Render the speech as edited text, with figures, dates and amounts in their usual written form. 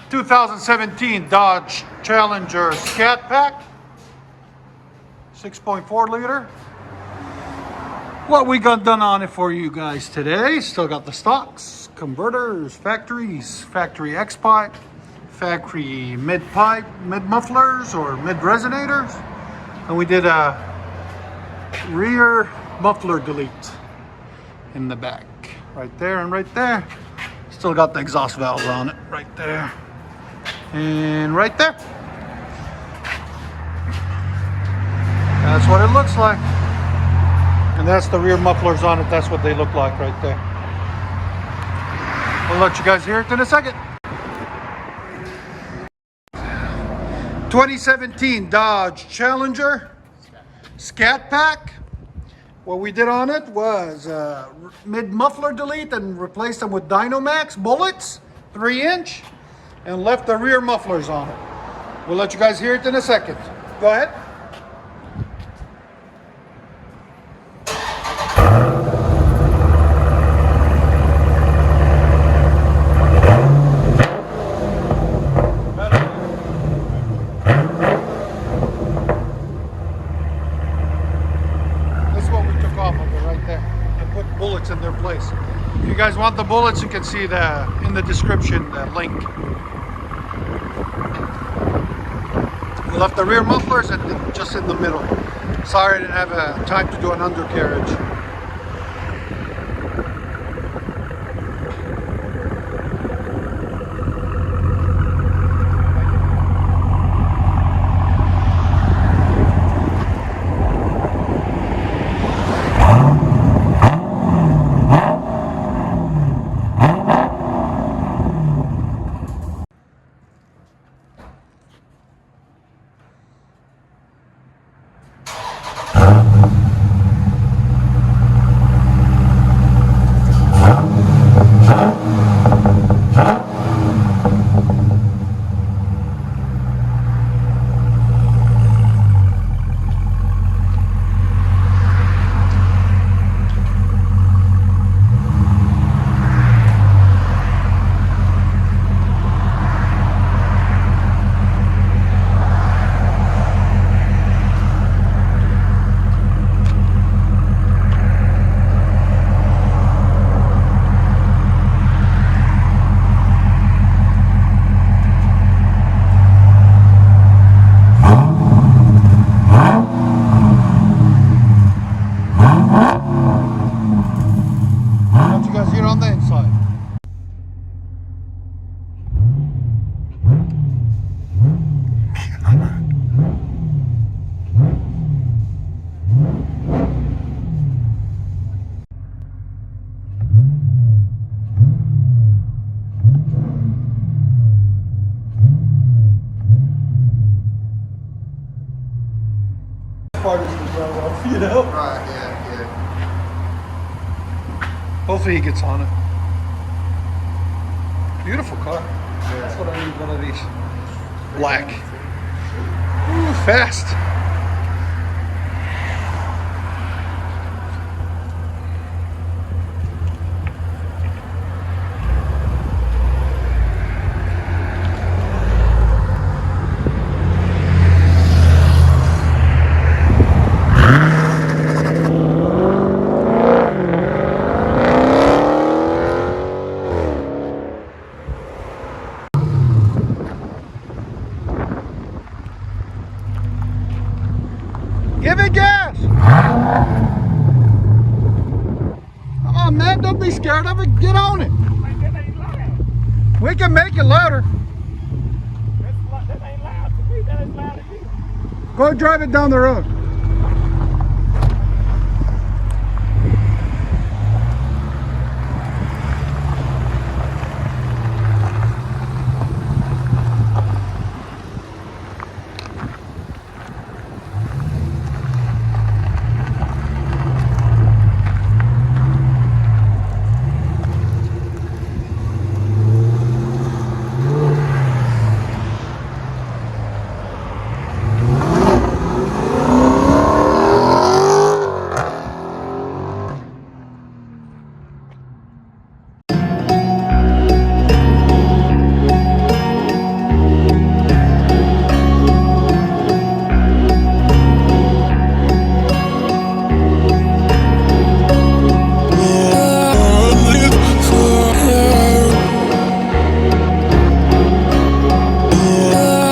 2017 Dodge Challenger Scat Pack, 6.4 liter. What we got done on it for you guys today? Still got the stocks, converters, factory X pipe, factory mid pipe, mid mufflers or mid resonators, and we did a rear muffler delete in the back, right there and right there. Still got the exhaust valves on it, right there and right there. That's what it looks like. And that's the rear mufflers on it. That's what they look like right there. We'll let you guys hear it in a second. 2017 Dodge Challenger Scat Pack. What we did on it was mid muffler delete and replaced them with DYNOMAX bullets, 3-inch, and left the rear mufflers on it. We'll let you guys hear it in a second. Go ahead. Bullets in their place. If you guys want the bullets, you can see in the description the link. We left the rear mufflers and just in the middle. Sorry I didn't have time to do an undercarriage. On the inside. Part is the drive off, you know? Right, yeah. Hopefully he gets on it. Beautiful car. That's what I need, one of these. Black. Ooh, fast. Give it gas! Come on, man, don't be scared of it. Get on it. We can make it louder. That ain't loud to me. That ain't loud to you. Go drive it down the road.